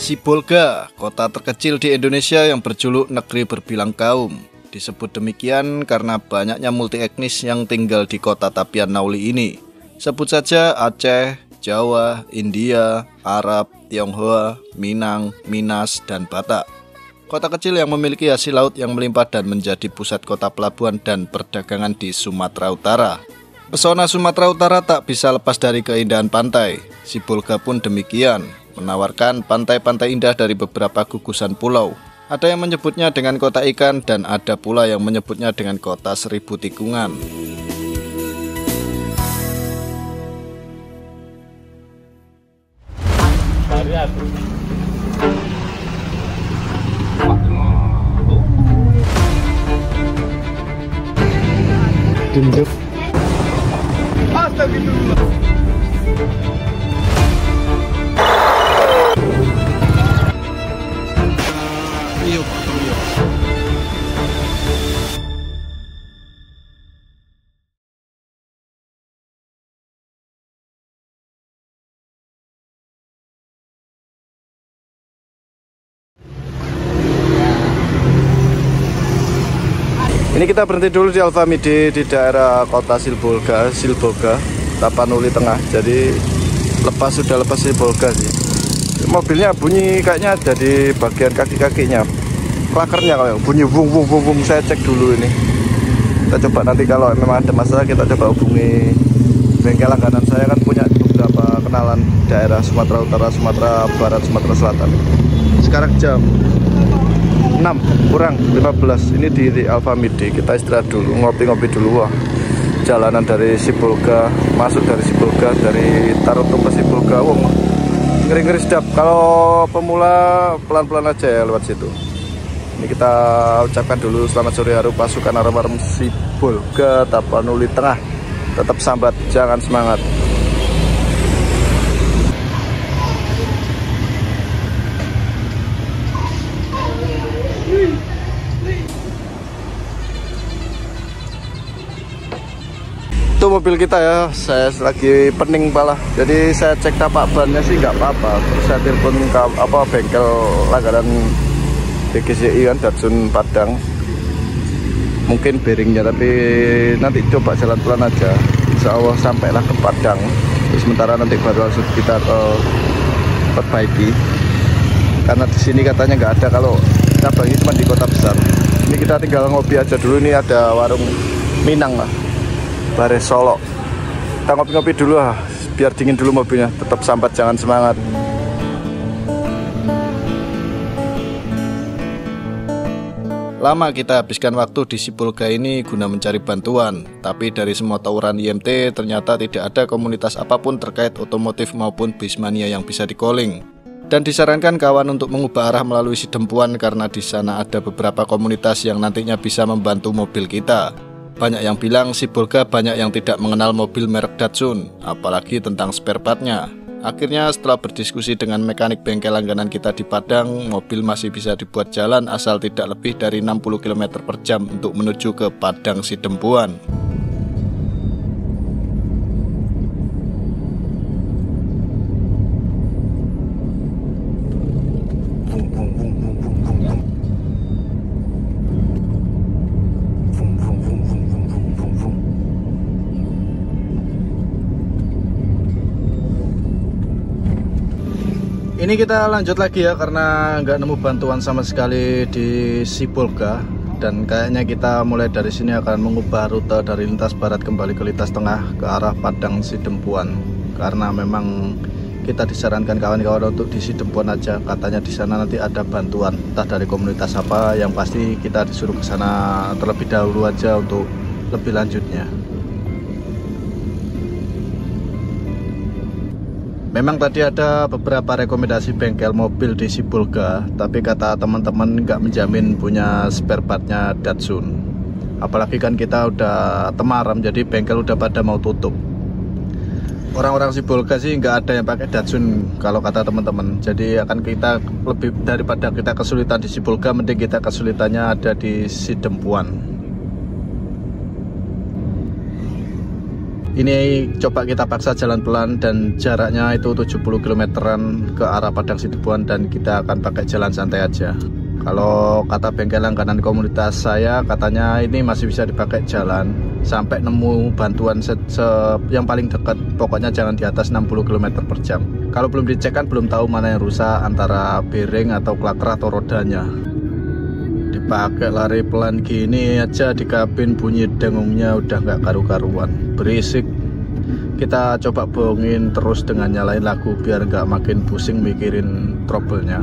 Sibolga, kota terkecil di Indonesia yang berjuluk negeri berbilang kaum. Disebut demikian karena banyaknya multi etnis yang tinggal di kota Tapian Nauli ini. Sebut saja Aceh, Jawa, India, Arab, Tionghoa, Minang, Minas, dan Batak. Kota kecil yang memiliki hasil laut yang melimpah dan menjadi pusat kota pelabuhan dan perdagangan di Sumatera Utara. Pesona Sumatera Utara tak bisa lepas dari keindahan pantai. Sibolga pun demikian, menawarkan pantai-pantai indah dari beberapa gugusan pulau. Ada yang menyebutnya dengan kota ikan dan ada pula yang menyebutnya dengan kota seribu tikungan. Gendut. Astagfirullah. Ini kita berhenti dulu di Alfamidi di daerah kota Sibolga, Tapanuli Tengah. Jadi sudah lepas Sibolga sih. Mobilnya bunyi kayaknya ada di bagian kaki-kakinya. Klakernya kalau bunyi bung. Saya cek dulu ini. Kita coba nanti kalau memang ada masalah kita coba hubungi bengkel langganan. Saya kan punya beberapa kenalan daerah Sumatera Utara, Sumatera Barat, Sumatera Selatan. Sekarang jam 6:15 ini di Alfamidi. Kita istirahat dulu, ngopi-ngopi dulu. Wah, jalanan dari Sibolga, masuk dari Sibolga, dari Tarutung ke Sibolga, wah, ngeri-ngeri sedap. Kalau pemula pelan-pelan aja ya lewat situ. Ini kita ucapkan dulu selamat sore hari pasukan arem-arem Sibolga Tapanuli Tengah. Tetap sambat, jangan semangat. Itu mobil kita ya, saya lagi pening pala. Jadi saya cek tapak bannya sih nggak apa-apa. Terus saya telepon bengkel langganan DGCI kan, Datsun Padang. Mungkin bearingnya, tapi nanti coba jalan pelan aja. Insya Allah sampailah ke Padang. Terus sementara nanti baru langsung kita ke perbaiki. Karena di sini katanya nggak ada, kalau cabangnya cuma di kota besar. Ini kita tinggal ngopi aja dulu. Ini ada warung Minang lah, Bare Solo. Kita ngopi-ngopi dulu lah, biar dingin dulu mobilnya. Tetap sambat, jangan semangat. Lama kita habiskan waktu di Sibolga ini guna mencari bantuan. Tapi dari semua tawuran IMT ternyata tidak ada komunitas apapun terkait otomotif maupun bismania yang bisa di-calling. Dan disarankan kawan untuk mengubah arah melalui Sidempuan karena di sana ada beberapa komunitas yang nantinya bisa membantu mobil kita. Banyak yang bilang Sibolga banyak yang tidak mengenal mobil merek Datsun, apalagi tentang spare partnya. Akhirnya setelah berdiskusi dengan mekanik bengkel langganan kita di Padang, mobil masih bisa dibuat jalan asal tidak lebih dari 60 km per jam untuk menuju ke Padang Sidempuan. Ini kita lanjut lagi ya, karena nggak nemu bantuan sama sekali di Sibolga. Dan kayaknya kita mulai dari sini akan mengubah rute dari lintas barat kembali ke lintas tengah ke arah Padang Sidempuan. Karena memang kita disarankan kawan-kawan untuk di Sidempuan aja. Katanya di sana nanti ada bantuan, entah dari komunitas apa. Yang pasti kita disuruh ke sana terlebih dahulu aja untuk lebih lanjutnya. Memang tadi ada beberapa rekomendasi bengkel mobil di Sibolga, tapi kata teman-teman nggak menjamin punya spare partnya Datsun. Apalagi kan kita udah temaram, jadi bengkel udah pada mau tutup. Orang-orang Sibolga sih nggak ada yang pakai Datsun kalau kata teman-teman. Jadi akan kita lebih daripada kita kesulitan di Sibolga, mending kita kesulitannya ada di Sidempuan. Ini coba kita paksa jalan pelan dan jaraknya itu 70 kilometeran ke arah Padang Sidempuan, dan kita akan pakai jalan santai aja. Kalau kata bengkel langganan komunitas saya, katanya ini masih bisa dipakai jalan sampai nemu bantuan yang paling dekat. Pokoknya jangan di atas 60 km per jam. Kalau belum dicek kan belum tahu mana yang rusak, antara bearing atau klaker atau rodanya. Dipakai lari pelan gini aja di kabin bunyi dengungnya udah nggak karu-karuan, berisik. Kita coba bohongin terus dengan nyalain lagu biar nggak makin pusing mikirin trouble-nya.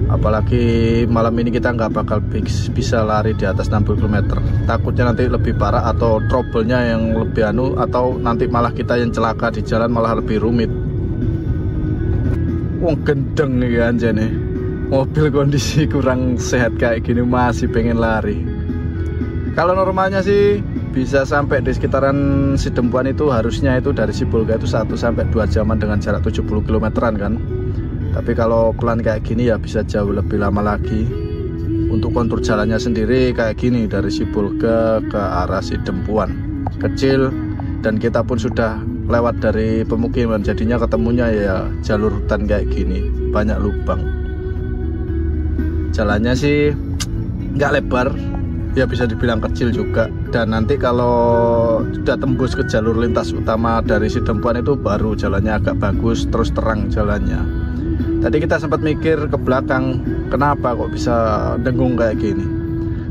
Apalagi malam ini kita nggak bakal bisa lari di atas 60 km. Takutnya nanti lebih parah atau trouble-nya yang lebih atau nanti malah kita yang celaka di jalan malah lebih rumit. Wong gendeng nih anjay nih. Mobil kondisi kurang sehat kayak gini masih pengen lari. Kalau normalnya sih bisa sampai di sekitaran Sidempuan itu, harusnya itu dari Sibolga itu 1 sampai 2 jaman dengan jarak 70 kilometeran kan. Tapi kalau pelan kayak gini ya bisa jauh lebih lama lagi. Untuk kontur jalannya sendiri kayak gini dari Sibolga ke arah Sidempuan, kecil, dan kita pun sudah lewat dari pemukiman, jadinya ketemunya ya jalur hutan kayak gini, banyak lubang. Jalannya sih nggak lebar, ya bisa dibilang kecil juga. Dan nanti kalau sudah tembus ke jalur lintas utama dari Sidempuan itu baru jalannya agak bagus, terus terang jalannya. Tadi kita sempat mikir ke belakang, kenapa kok bisa dengung kayak gini.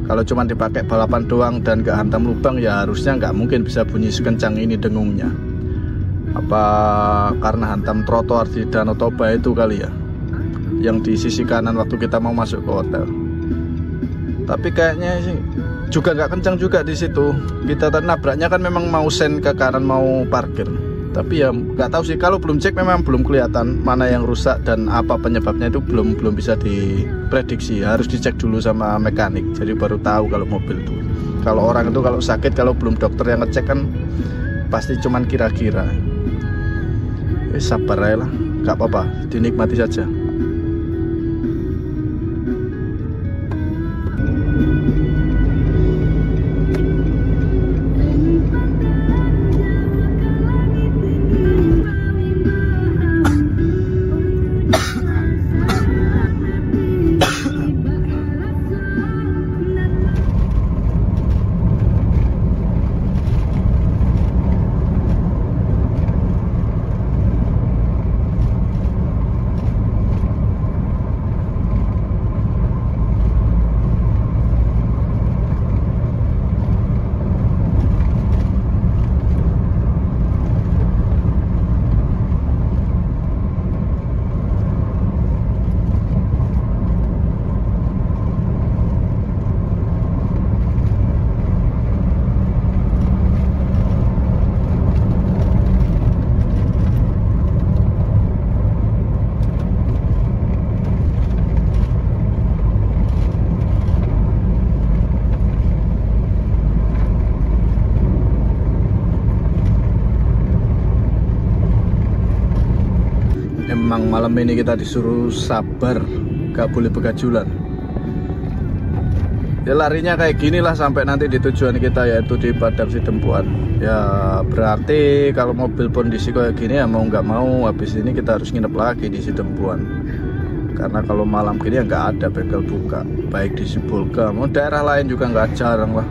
Kalau cuma dipakai balapan doang dan gak hantam lubang ya harusnya nggak mungkin bisa bunyi sekencang ini dengungnya. Apa karena hantam trotoar di Danau Toba itu kali ya, yang di sisi kanan waktu kita mau masuk ke hotel. Tapi kayaknya sih juga nggak kencang juga di situ. Kita nabraknya kan memang mau sen ke kanan mau parkir. Tapi ya nggak tahu sih, kalau belum cek memang belum kelihatan mana yang rusak dan apa penyebabnya, itu belum bisa diprediksi. Harus dicek dulu sama mekanik. Jadi baru tahu kalau mobil itu. Kalau orang itu kalau sakit, kalau belum dokter yang ngecek kan pasti cuman kira-kira. Sabar aja lah, nggak apa-apa, dinikmati saja. Emang malam ini kita disuruh sabar, gak boleh begajulan. Ya larinya kayak gini lah sampai nanti di tujuan kita, yaitu di Padang Sidempuan. Ya berarti kalau mobil kondisi kayak gini ya mau nggak mau habis ini kita harus nginep lagi di Sidempuan. Karena kalau malam gini ya nggak ada bengkel buka, baik di Sibolga mau daerah lain juga nggak jarang lah.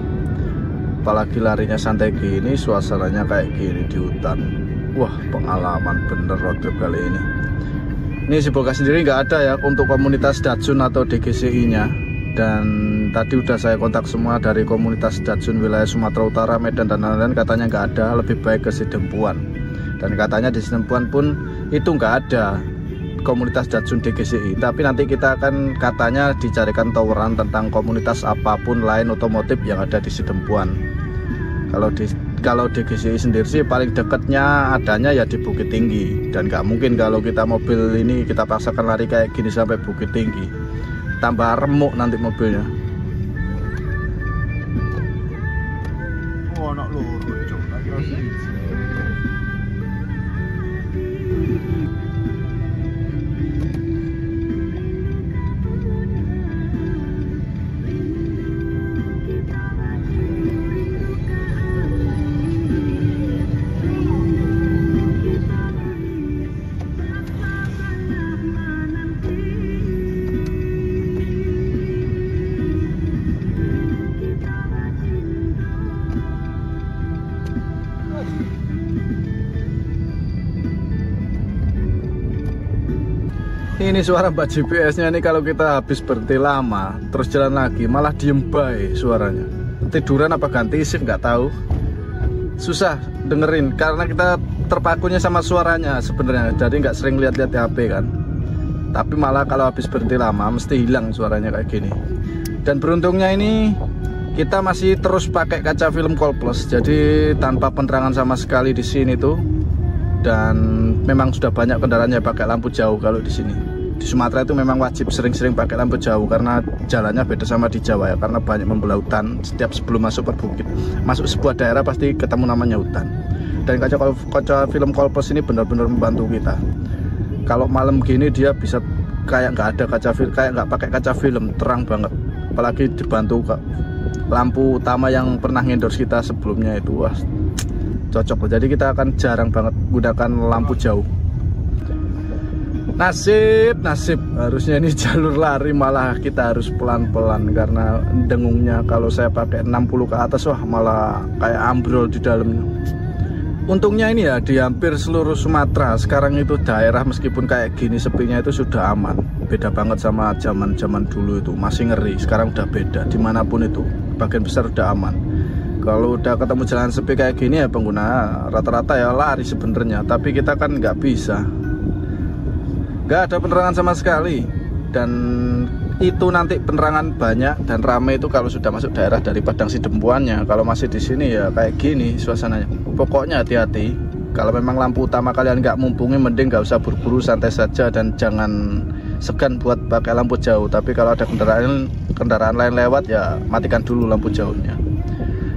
Apalagi larinya santai gini, suasananya kayak gini di hutan. Wah, pengalaman bener road trip kali ini. Ini Sibolga sendiri nggak ada ya untuk komunitas Datsun atau DGCI-nya. Dan tadi udah saya kontak semua dari komunitas Datsun wilayah Sumatera Utara, Medan dan lain-lain, katanya nggak ada, lebih baik ke Sidempuan. Dan katanya di Sidempuan pun itu nggak ada komunitas Datsun DGCI. Tapi nanti kita akan katanya dicarikan tawaran tentang komunitas apapun lain otomotif yang ada di Sidempuan. Kalau DGCI sendiri sih paling dekatnya adanya ya di Bukit Tinggi. Dan nggak mungkin kalau kita mobil ini kita paksakan lari kayak gini sampai Bukit Tinggi, tambah remuk nanti mobilnya. Oh, anak lurus, Cok. Ini suara mbak GPS-nya ini kalau kita habis berhenti lama terus jalan lagi malah diem bae suaranya. Tiduran apa ganti shift nggak tahu. Susah dengerin karena kita terpakunya sama suaranya sebenarnya. Jadi nggak sering lihat-lihat HP kan. Tapi malah kalau habis berhenti lama mesti hilang suaranya kayak gini. Dan beruntungnya ini kita masih terus pakai kaca film Call Plus. Jadi tanpa penerangan sama sekali di sini tuh. Dan memang sudah banyak kendaraannya pakai lampu jauh kalau di sini. Di Sumatera itu memang wajib sering-sering pakai lampu jauh karena jalannya beda sama di Jawa ya, karena banyak membelah hutan. Setiap sebelum masuk perbukit, masuk sebuah daerah pasti ketemu namanya hutan. Dan kaca film Call Plus ini benar-benar membantu kita. Kalau malam gini dia bisa kayak nggak ada kaca film, kayak nggak pakai kaca film, terang banget. Apalagi dibantu lampu utama yang pernah endorse kita sebelumnya itu, wah cocok. Jadi kita akan jarang banget gunakan lampu jauh. Nasib harusnya ini jalur lari malah kita harus pelan-pelan karena dengungnya. Kalau saya pakai 60 ke atas wah malah kayak ambrol di dalamnya. Untungnya ini ya di hampir seluruh Sumatera sekarang itu daerah meskipun kayak gini sepinya itu sudah aman. Beda banget sama zaman dulu itu, masih ngeri. Sekarang udah beda, dimanapun itu bagian besar udah aman. Kalau udah ketemu jalan sepi kayak gini ya pengguna rata-rata ya lari sebenarnya, tapi kita kan nggak bisa, nggak ada penerangan sama sekali. Dan itu nanti penerangan banyak dan rame itu kalau sudah masuk daerah dari Padang Sidempuannya. Kalau masih di sini ya kayak gini suasananya. Pokoknya hati-hati. Kalau memang lampu utama kalian nggak mumpuni, mending nggak usah buru-buru, santai saja dan jangan segan buat pakai lampu jauh. Tapi kalau ada kendaraan lain lewat ya matikan dulu lampu jauhnya.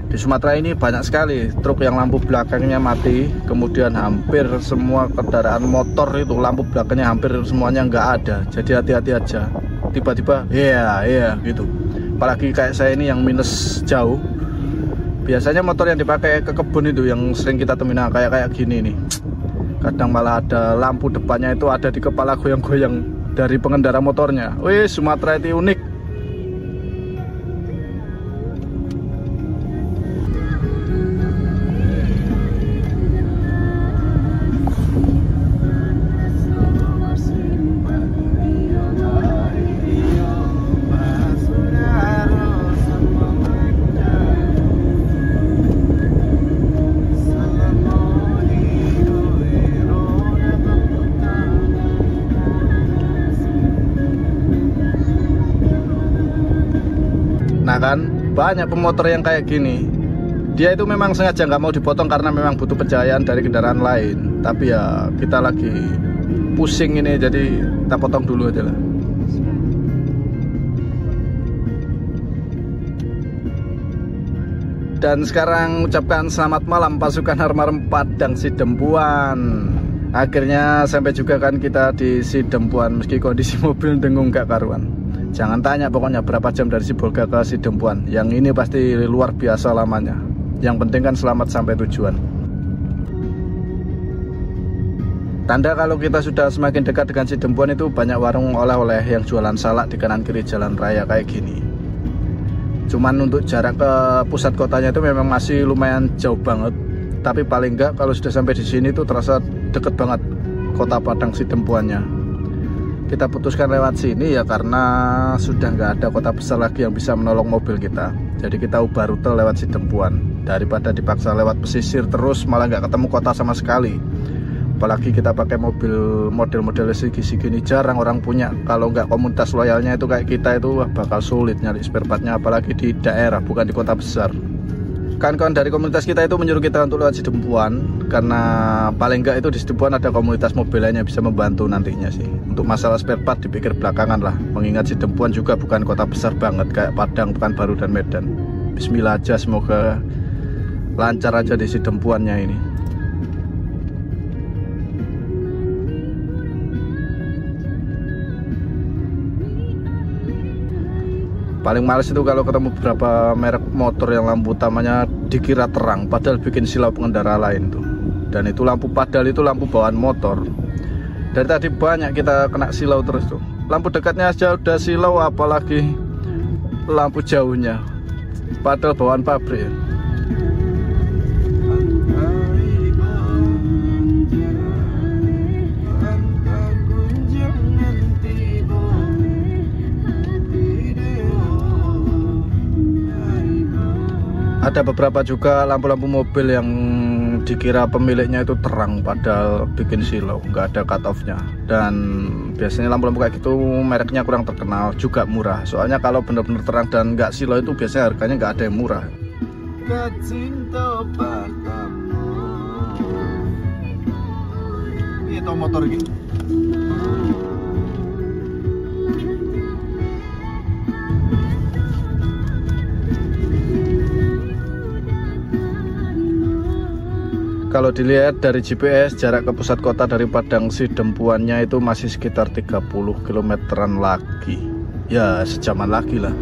Di Sumatera ini banyak sekali truk yang lampu belakangnya mati, kemudian hampir semua kendaraan motor itu lampu belakangnya hampir semuanya nggak ada. Jadi hati-hati aja. Tiba-tiba, iya gitu. Apalagi kayak saya ini yang minus jauh. Biasanya motor yang dipakai ke kebun itu yang sering kita temuin kayak gini nih. Kadang malah ada lampu depannya itu ada di kepala goyang-goyang dari pengendara motornya. Wih, Sumatera itu unik. Nah kan, banyak pemotor yang kayak gini. Dia itu memang sengaja nggak mau dipotong karena memang butuh pencahayaan dari kendaraan lain. Tapi ya kita lagi pusing ini, jadi kita potong dulu aja lah. Dan sekarang ucapkan selamat malam pasukan Armarem Padang Sidempuan. Akhirnya sampai juga kan kita di Sidempuan, meski kondisi mobil dengung gak karuan. Jangan tanya pokoknya berapa jam dari Sibolga ke Sidempuan. Yang ini pasti luar biasa lamanya. Yang penting kan selamat sampai tujuan. Tanda kalau kita sudah semakin dekat dengan Sidempuan itu banyak warung oleh-oleh yang jualan salak di kanan kiri jalan raya kayak gini. Cuman untuk jarak ke pusat kotanya itu memang masih lumayan jauh banget. Tapi paling enggak kalau sudah sampai di sini tuh terasa deket banget kota Padang Sidempuannya. Kita putuskan lewat sini ya karena sudah nggak ada kota besar lagi yang bisa menolong mobil kita. Jadi kita ubah rute lewat Sidempuan daripada dipaksa lewat pesisir terus malah nggak ketemu kota sama sekali. Apalagi kita pakai mobil model-model segini jarang orang punya. Kalau nggak komunitas loyalnya itu kayak kita itu bakal sulit nyari spare partnya, apalagi di daerah bukan di kota besar. Kawan-kawan dari komunitas kita itu menyuruh kita untuk lewat Sidempuan karena paling enggak itu di Sidempuan ada komunitas mobil lainnya bisa membantu nantinya sih. Untuk masalah spare part dipikir belakangan lah, mengingat Sidempuan juga bukan kota besar banget kayak Padang, Pekanbaru dan Medan. Bismillah aja, semoga lancar aja di Sidempuannya ini. Paling males itu kalau ketemu beberapa merek motor yang lampu utamanya dikira terang padahal bikin silau pengendara lain tuh. Dan itu lampu padahal itu lampu bawaan motor. Dari tadi banyak kita kena silau terus tuh. Lampu dekatnya aja udah silau apalagi lampu jauhnya. Padahal bawaan pabrik ya. Ada beberapa juga lampu-lampu mobil yang dikira pemiliknya itu terang padahal bikin silau, nggak ada cut off-nya. Dan biasanya lampu-lampu kayak gitu mereknya kurang terkenal, juga murah. Soalnya kalau benar-benar terang dan nggak silau itu biasanya harganya nggak ada yang murah. Itu motor ini. Kalau dilihat dari GPS, jarak ke pusat kota dari Padang Sidempuannya itu masih sekitar 30 kilometeran lagi. Ya, sejaman lagi lah.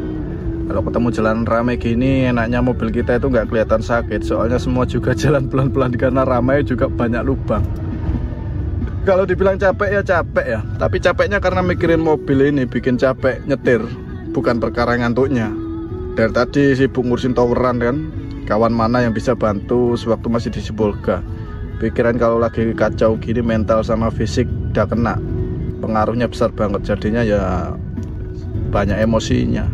Kalau ketemu jalan ramai gini, enaknya mobil kita itu nggak kelihatan sakit. Soalnya semua juga jalan pelan-pelan karena ramai juga banyak lubang. Kalau dibilang capek ya capek ya. Tapi capeknya karena mikirin mobil ini, bikin capek nyetir. Bukan perkara ngantuknya. Dari tadi sibuk ngurusin toweran kan. Kawan mana yang bisa bantu sewaktu masih di Sibolga. Pikiran kalau lagi kacau gini, mental sama fisik udah kena. Pengaruhnya besar banget, jadinya ya banyak emosinya.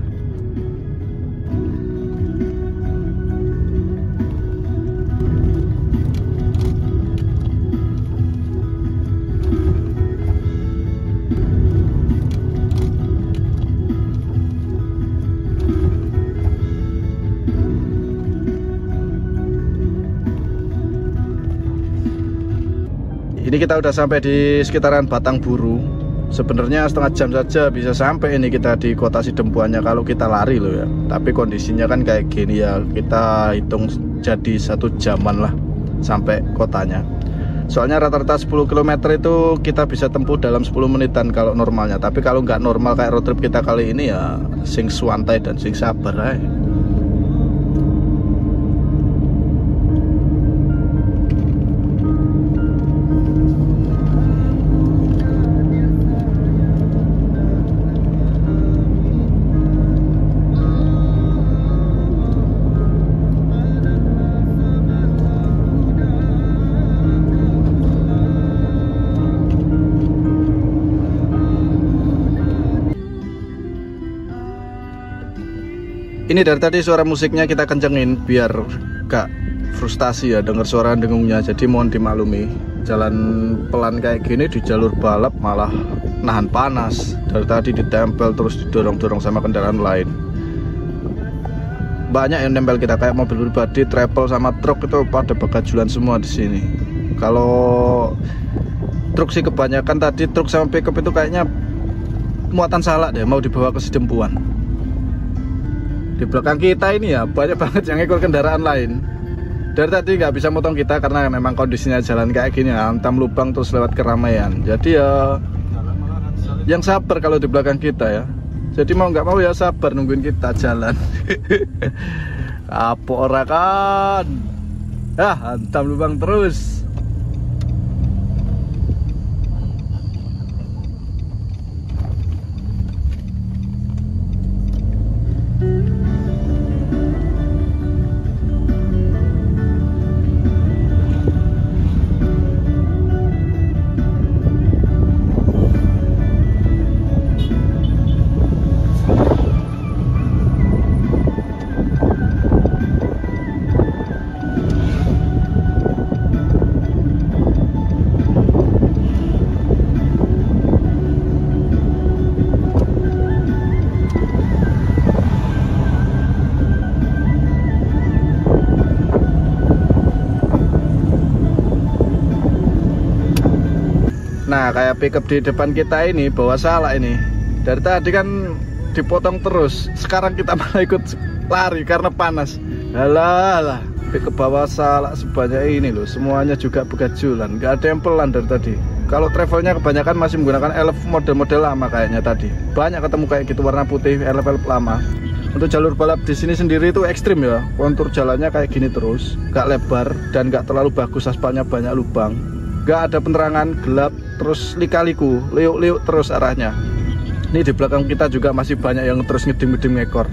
Ini kita udah sampai di sekitaran Batangburu. Sebenarnya setengah jam saja bisa sampai ini kita di kota Sidempuannya kalau kita lari loh ya. Tapi kondisinya kan kayak gini ya, kita hitung jadi 1 jaman lah sampai kotanya. Soalnya rata-rata 10 km itu kita bisa tempuh dalam 10 menitan kalau normalnya. Tapi kalau nggak normal kayak road trip kita kali ini ya sing santai dan sing sabar aja. Ini dari tadi suara musiknya kita kencengin biar gak frustasi ya denger suara dengungnya. Jadi mohon dimaklumi, jalan pelan kayak gini di jalur balap malah nahan panas. Dari tadi ditempel terus didorong-dorong sama kendaraan lain. Banyak yang nempel kita kayak mobil pribadi, travel sama truk itu pada bagajulan semua di sini. Kalau truk sih kebanyakan tadi truk sama pickup itu kayaknya muatan salak deh mau dibawa ke Sidempuan. Di belakang kita ini ya banyak banget yang ngikut kendaraan lain. Dari tadi nggak bisa motong kita karena memang kondisinya jalan kayak gini, hantam lubang terus lewat keramaian. Jadi ya yang sabar kalau di belakang kita ya. Jadi mau nggak mau ya sabar nungguin kita jalan. Apa ora kan? Hantam lubang terus. Nah kayak pickup di depan kita ini bawa salak ini. Dari tadi kan dipotong terus, sekarang kita malah ikut lari karena panas. Alah, pickup bawa salak sebanyak ini loh. Semuanya juga begajulan, gak ada yang pelan dari tadi. Kalau travelnya kebanyakan masih menggunakan elf model-model lama kayaknya tadi. Banyak ketemu kayak gitu warna putih elf-elf lama. Untuk jalur balap di sini sendiri itu ekstrim ya. Kontur jalannya kayak gini terus, gak lebar dan gak terlalu bagus, aspalnya banyak lubang. Gak ada penerangan, gelap, terus lika-liku, liuk-liuk terus arahnya. Ini di belakang kita juga masih banyak yang terus ngedim-ngedim ngekor.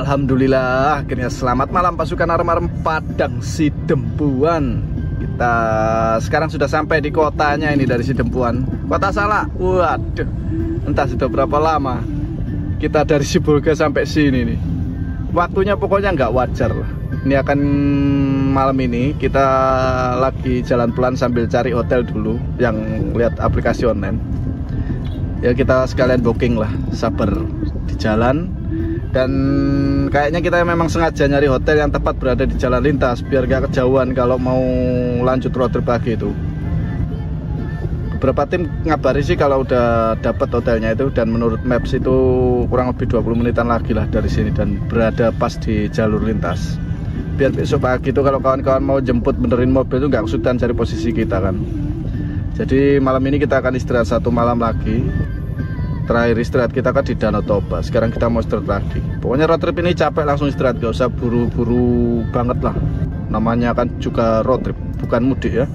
Alhamdulillah, akhirnya selamat malam pasukan arem-arem Padang Sidempuan. Kita sekarang sudah sampai di kotanya ini dari Sidempuan. Kota Salak. Waduh, entah sudah berapa lama kita dari Sibolga sampai sini nih. Waktunya pokoknya nggak wajar lah. Ini akan malam ini kita lagi jalan pelan sambil cari hotel dulu yang lihat aplikasi online. Ya kita sekalian booking lah, sabar di jalan. Dan kayaknya kita memang sengaja nyari hotel yang tepat berada di jalan lintas biar gak kejauhan kalau mau lanjut road trip lagi itu. Beberapa tim ngabari sih kalau udah dapat hotelnya itu, dan menurut maps itu kurang lebih 20 menitan lagi lah dari sini dan berada pas di jalur lintas. Biar besok pagi itu kalau kawan-kawan mau jemput benerin mobil itu gak kesulitan cari posisi kita kan. Jadi malam ini kita akan istirahat satu malam lagi. Terakhir istirahat kita kan di Danau Toba. Sekarang kita mau istirahat lagi. Pokoknya road trip ini capek langsung istirahat, gak usah buru-buru banget lah. Namanya kan juga road trip, bukan mudik ya.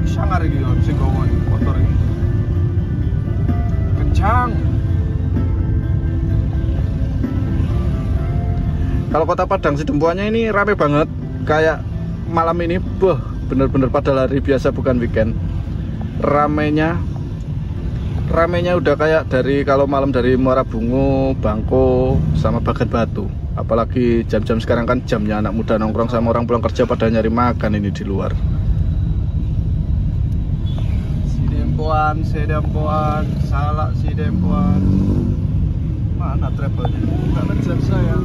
Sangar iki sing gowo motor iki. Kencang. Kalau kota Padang Sidempuannya ini rame banget. Kayak malam ini, bener-bener pada hari biasa bukan weekend. Ramenya udah kayak dari kalau malam dari Muara Bungo, Bangko, sama Bagan Batu. Apalagi jam-jam sekarang kan jamnya anak muda nongkrong sama orang pulang kerja pada nyari makan ini di luar. Sidempuan, Salak Sidempuan. Mana travelnya? Nggak ngejar saya.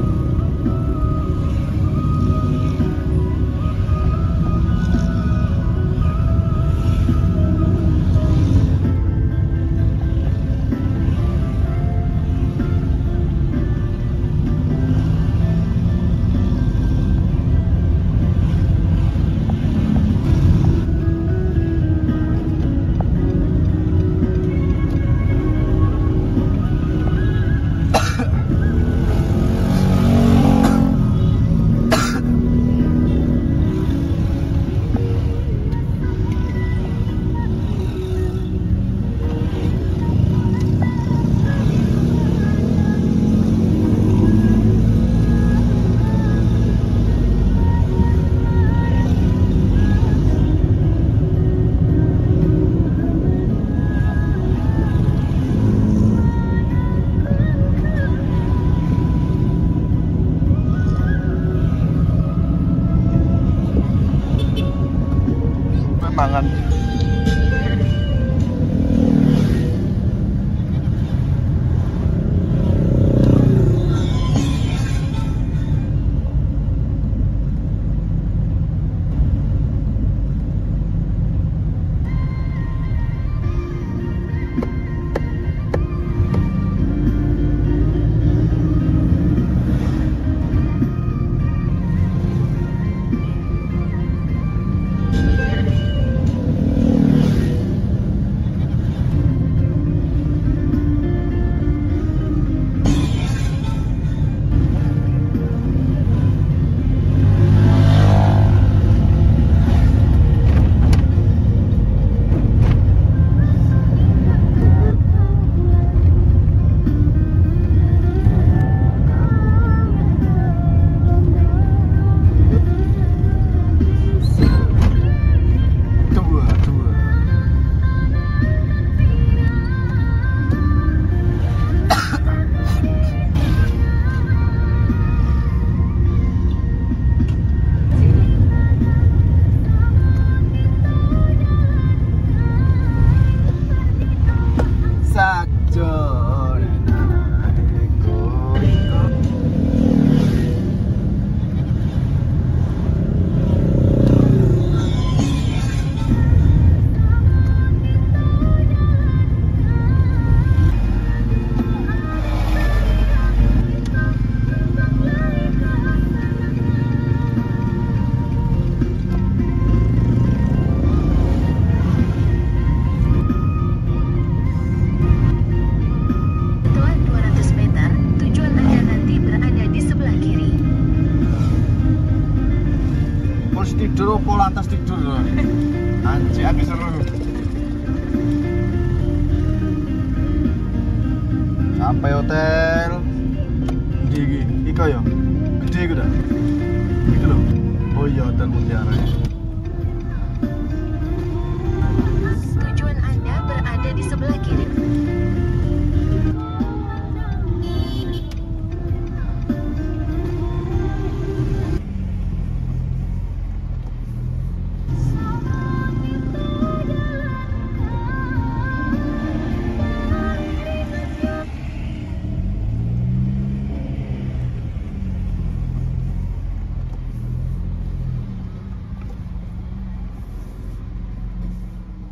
Mangan. tidur apa lantas tidur? Anjir, aku seru. Sampai hotel. Di Iko ya. Gede iku dah. Iku lho. Oh iya, Hotel Mutiara. Tujuan Anda berada di sebelah kiri.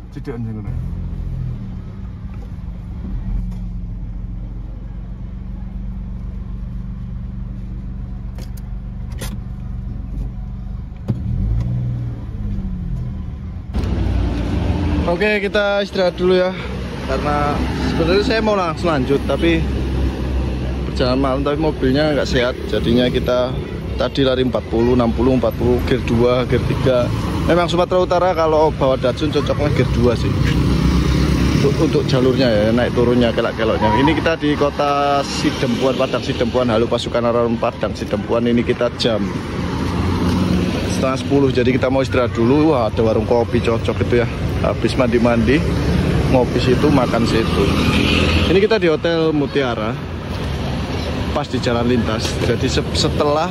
Cidekan sing ngono. Oke, kita istirahat dulu ya. Karena sebenarnya saya mau langsung lanjut, tapi perjalanan malam tapi mobilnya nggak sehat. Jadinya kita tadi lari 40, 60, 40, gear 2, gear 3. Memang Sumatera Utara kalau bawa Datsun cocoknya gear 2 sih. Untuk jalurnya ya, naik turunnya, kelak-keloknya. Ini kita di kota Sidempuan, Padang Sidempuan, Halu Pasukan Arawan Padang Sidempuan. Ini kita jam setengah 10, jadi kita mau istirahat dulu. Wah, ada warung kopi cocok itu ya. Habis mandi-mandi, ngopi situ, makan situ. Ini kita di Hotel Mutiara, pas di jalan lintas. Jadi setelah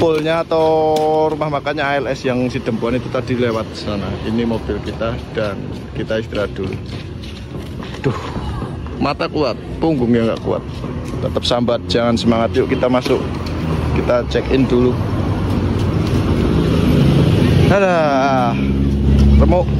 poolnya atau rumah makannya ALS yang Sidempuan itu tadi lewat sana. Ini mobil kita dan kita istirahat dulu. Duh, mata kuat, punggungnya nggak kuat. Tetap sambat, jangan semangat. Yuk kita masuk, kita check in dulu. Dadah, remuk.